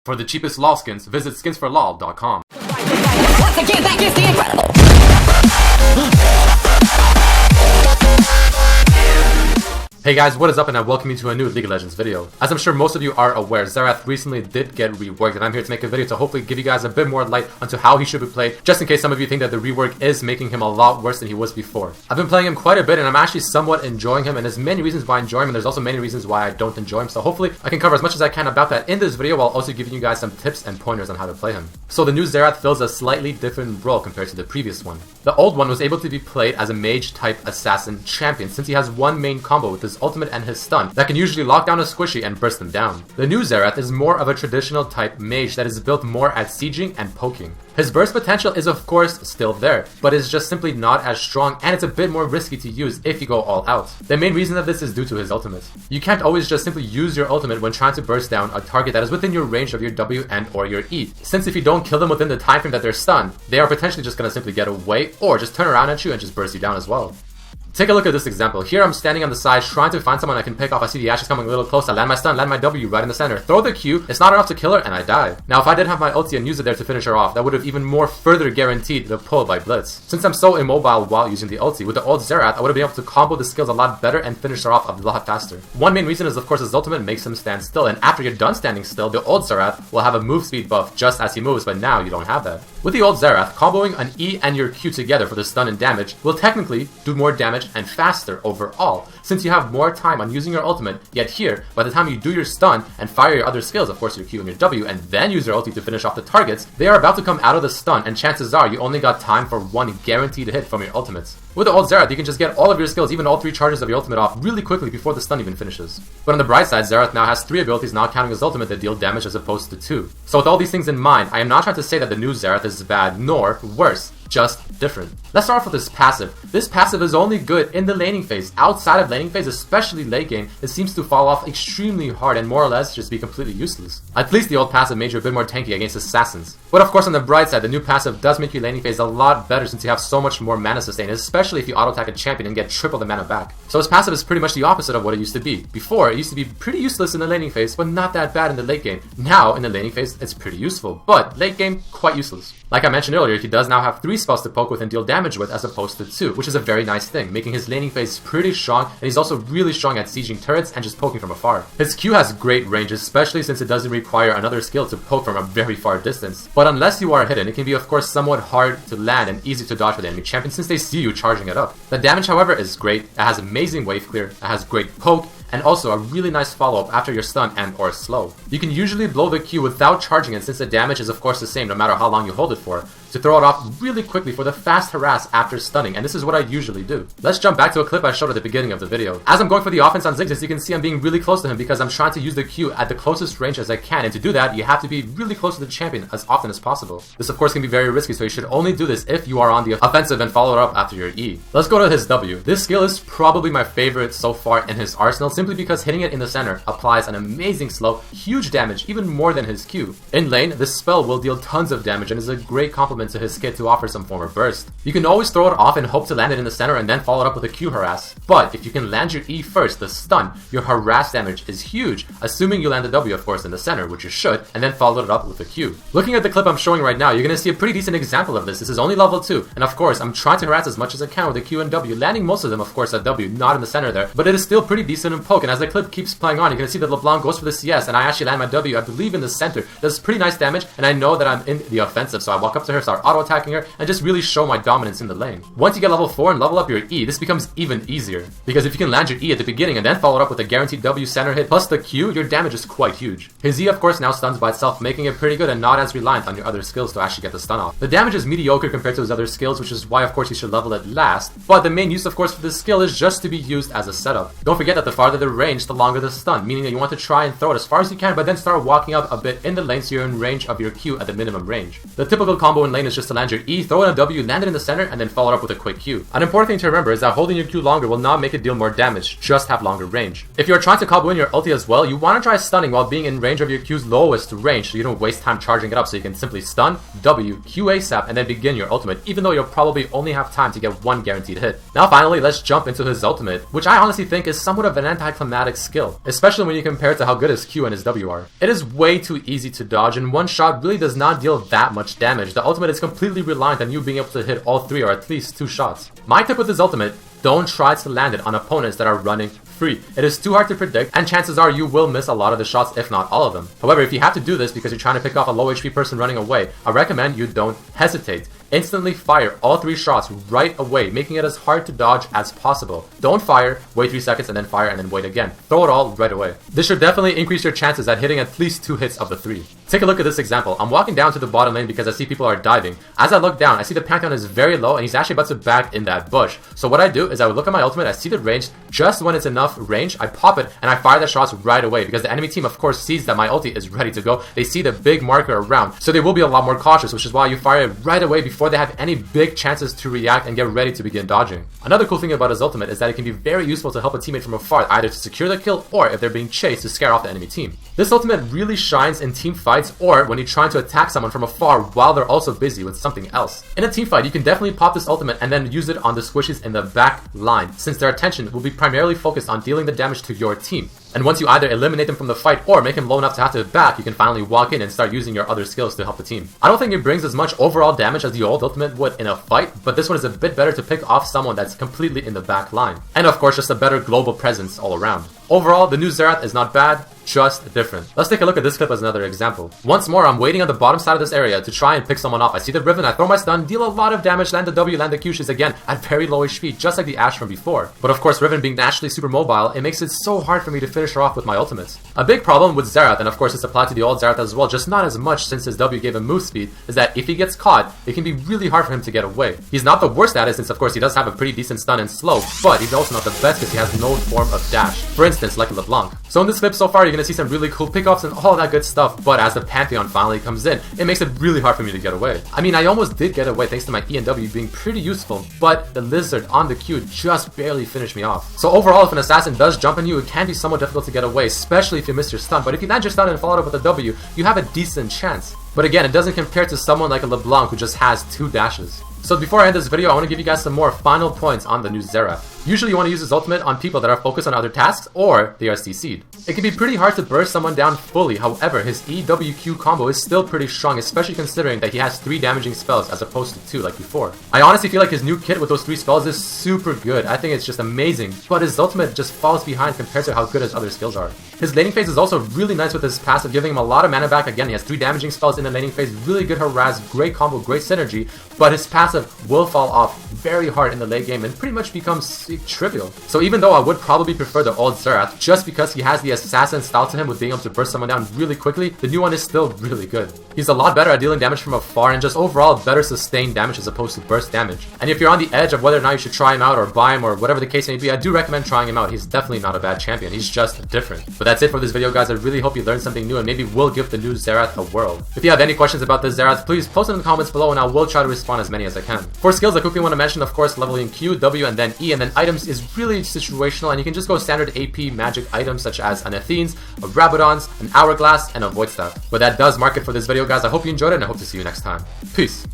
For the cheapest LOL skins, visit skinsforlol.com. Once again, that is the incredible. Hey guys, what is up, and I welcome you to a new League of Legends video. As I'm sure most of you are aware, Xerath recently did get reworked, and I'm here to make a video to hopefully give you guys a bit more light onto how he should be played, just in case some of you think that the rework is making him a lot worse than he was before. I've been playing him quite a bit, and I'm actually somewhat enjoying him, and there's many reasons why I enjoy him, and there's also many reasons why I don't enjoy him, so hopefully I can cover as much as I can about that in this video, while also giving you guys some tips and pointers on how to play him. So the new Xerath fills a slightly different role compared to the previous one. The old one was able to be played as a mage-type assassin champion, since he has one main combo with his ultimate and his stun that can usually lock down a squishy and burst them down. The new Xerath is more of a traditional type mage that is built more at sieging and poking. His burst potential is of course still there, but is just simply not as strong, and it's a bit more risky to use if you go all out. The main reason of this is due to his ultimate. You can't always just simply use your ultimate when trying to burst down a target that is within your range of your W and or your E, since if you don't kill them within the time frame that they're stunned, they are potentially just gonna simply get away or just turn around at you and just burst you down as well. Take a look at this example. Here I'm standing on the side trying to find someone I can pick off. I see the Ashe is coming a little close. I land my stun, land my W right in the center. Throw the Q. It's not enough to kill her and I die. Now if I did have my ulti and use it there to finish her off, that would have even more further guaranteed the pull by Blitz. Since I'm so immobile while using the ulti, with the old Xerath I would have been able to combo the skills a lot better and finish her off a lot faster. One main reason is of course his ultimate makes him stand still, and after you're done standing still, the old Xerath will have a move speed buff just as he moves, but now you don't have that. With the old Xerath, comboing an E and your Q together for the stun and damage will technically do more damage and faster overall, since you have more time on using your ultimate, yet here, by the time you do your stun and fire your other skills, of course your Q and your W, and then use your ulti to finish off the targets, they are about to come out of the stun, and chances are you only got time for one guaranteed hit from your ultimates. With the old Xerath, you can just get all of your skills, even all 3 charges of your ultimate off really quickly before the stun even finishes. But on the bright side, Xerath now has 3 abilities, not counting his ultimate, that deal damage as opposed to 2. So with all these things in mind, I am not trying to say that the new Xerath is bad, nor worse, just different. Let's start off with this passive. This passive is only good in the laning phase. Outside of laning phase, especially late game, it seems to fall off extremely hard and more or less just be completely useless. At least the old passive made you a bit more tanky against assassins. But of course on the bright side, the new passive does make your laning phase a lot better since you have so much more mana sustain, especially if you auto attack a champion and get triple the mana back. So his passive is pretty much the opposite of what it used to be. Before, it used to be pretty useless in the laning phase, but not that bad in the late game. Now, in the laning phase, it's pretty useful, but late game, quite useless. Like I mentioned earlier, he does now have 3 spells to poke with and deal damage with as opposed to 2, which is a very nice thing, making his laning phase pretty strong, and he's also really strong at sieging turrets and just poking from afar. His Q has great range, especially since it doesn't require another skill to poke from a very far distance. But unless you are hidden, it can be of course somewhat hard to land and easy to dodge for the enemy champion since they see you charging it up. The damage however is great, it has amazing wave clear, it has great poke, and also a really nice follow-up after your stun and or slow. You can usually blow the Q without charging it since the damage is of course the same no matter how long you hold it for, to throw it off really quickly for the fast harass after stunning, and this is what I usually do. Let's jump back to a clip I showed at the beginning of the video. As I'm going for the offense on Xiggs, you can see I'm being really close to him because I'm trying to use the Q at the closest range as I can, and to do that you have to be really close to the champion as often as possible. This of course can be very risky, so you should only do this if you are on the offensive and follow it up after your E. Let's go to his W. This skill is probably my favorite so far in his arsenal simply because hitting it in the center applies an amazing slow, huge damage, even more than his Q. In lane, this spell will deal tons of damage and is a great complement to his kit to offer some form of burst. You can always throw it off and hope to land it in the center and then follow it up with a Q harass, but if you can land your E first, the stun, your harass damage is huge, assuming you land the W of course in the center, which you should, and then follow it up with a Q. Looking at the clip I'm showing right now, you're going to see a pretty decent example of this. This is only level 2, and of course I'm trying to harass as much as I can with a Q and W, landing most of them of course at W, not in the center there, but it is still pretty decent in poke, and as the clip keeps playing on, you can see that LeBlanc goes for the CS, and I actually land my W, I believe in the center. Does pretty nice damage, and I know that I'm in the offensive, so I walk up to her, start auto-attacking her, and just really show my dominance in the lane. Once you get level 4 and level up your E, this becomes even easier, because if you can land your E at the beginning and then follow it up with a guaranteed W center hit plus the Q, your damage is quite huge. His E of course now stuns by itself, making it pretty good and not as reliant on your other skills to actually get the stun off. The damage is mediocre compared to his other skills, which is why of course you should level it last, but the main use of course for this skill is just to be used as a setup. Don't forget that the farther the range, the longer the stun, meaning that you want to try and throw it as far as you can, but then start walking up a bit in the lane so you're in range of your Q at the minimum range. The typical combo in lane is just to land your E, throw in a W, land it in the center, and then follow it up with a quick Q. An important thing to remember is that holding your Q longer will not make it deal more damage, just have longer range. If you're trying to combo in your ulti as well, you want to try stunning while being in range of your Q's lowest range so you don't waste time charging it up, so you can simply stun, W, Q ASAP, and then begin your ultimate, even though you'll probably only have time to get one guaranteed hit. Now finally, let's jump into his ultimate, which I honestly think is somewhat of an anti anticlimactic skill, especially when you compare it to how good his Q and his W are. It is way too easy to dodge, and one shot really does not deal that much damage. The ultimate is completely reliant on you being able to hit all 3 or at least 2 shots. My tip with his ultimate: don't try to land it on opponents that are running free. It is too hard to predict, and chances are you will miss a lot of the shots, if not all of them. However, if you have to do this because you're trying to pick off a low HP person running away, I recommend you don't hesitate. Instantly fire all 3 shots right away, making it as hard to dodge as possible. Don't fire, wait 3 seconds, and then fire, and then wait again. Throw it all right away. This should definitely increase your chances at hitting at least 2 hits of the 3. Take a look at this example. I'm walking down to the bottom lane because I see people are diving. As I look down, I see the Pantheon is very low, and he's actually about to back in that bush. So what I do is I would look at my ultimate, I see the range, just when it's enough range, I pop it, and I fire the shots right away, because the enemy team of course sees that my ulti is ready to go. They see the big marker around, so they will be a lot more cautious, which is why you fire it right away before they have any big chances to react and get ready to begin dodging. Another cool thing about his ultimate is that it can be very useful to help a teammate from afar, either to secure the kill or if they're being chased to scare off the enemy team. This ultimate really shines in team fights or when you're trying to attack someone from afar while they're also busy with something else. In a team fight, you can definitely pop this ultimate and then use it on the squishies in the back line, since their attention will be primarily focused on dealing the damage to your team. And once you either eliminate them from the fight or make him low enough to have to back, you can finally walk in and start using your other skills to help the team. I don't think it brings as much overall damage as the old ultimate would in a fight, but this one is a bit better to pick off someone that's completely in the back line. And of course, just a better global presence all around. Overall, the new Xerath is not bad, just different. Let's take a look at this clip as another example. Once more, I'm waiting on the bottom side of this area to try and pick someone off. I see the Riven, I throw my stun, deal a lot of damage, land the W, land the Q. She's again at very low HP, just like the Ashe from before. But of course, Riven being naturally super mobile, it makes it so hard for me to finish her off with my ultimates. A big problem with Xerath, and of course it's applied to the old Xerath as well, just not as much since his W gave him move speed, is that if he gets caught, it can be really hard for him to get away. He's not the worst at it since of course he does have a pretty decent stun and slow, but he's also not the best because he has no form of dash. For instance, like LeBlanc. So in this clip so far, you're going to see some really cool pickoffs and all that good stuff, but as the Pantheon finally comes in, it makes it really hard for me to get away. I mean, I almost did get away thanks to my E and W being pretty useful, but the Lizard on the Q just barely finished me off. So overall, if an assassin does jump on you, it can be somewhat difficult to get away, especially if you miss your stun, but if you land your stun and follow it up with a W, you have a decent chance. But again, it doesn't compare to someone like a LeBlanc who just has 2 dashes. So before I end this video, I want to give you guys some more final points on the new Xerath. Usually you want to use his ultimate on people that are focused on other tasks or they are CC'd. It can be pretty hard to burst someone down fully, however his EWQ combo is still pretty strong, especially considering that he has 3 damaging spells as opposed to 2 like before. I honestly feel like his new kit with those 3 spells is super good. I think it's just amazing, but his ultimate just falls behind compared to how good his other skills are. His laning phase is also really nice with his passive, giving him a lot of mana back. Again, he has 3 damaging spells in the laning phase, really good harass, great combo, great synergy, but his passive will fall off very hard in the late game and pretty much becomes trivial. So even though I would probably prefer the old Xerath, just because he has the assassin style to him with being able to burst someone down really quickly, the new one is still really good. He's a lot better at dealing damage from afar and just overall better sustained damage as opposed to burst damage. And if you're on the edge of whether or not you should try him out or buy him or whatever the case may be, I do recommend trying him out. He's definitely not a bad champion, he's just different. But that's it for this video, guys. I really hope you learned something new and maybe will give the new Xerath a whirl. If you have any questions about this Xerath, please post them in the comments below and I will try to respond as many as I can. For skills, I quickly want to mention, of course, leveling Q, W, and then E, and then items is really situational, and you can just go standard AP magic items such as an Athene's, a Rabadon's, an Hourglass, and a Void Staff. But that does mark it for this video, guys. I hope you enjoyed it, and I hope to see you next time. Peace!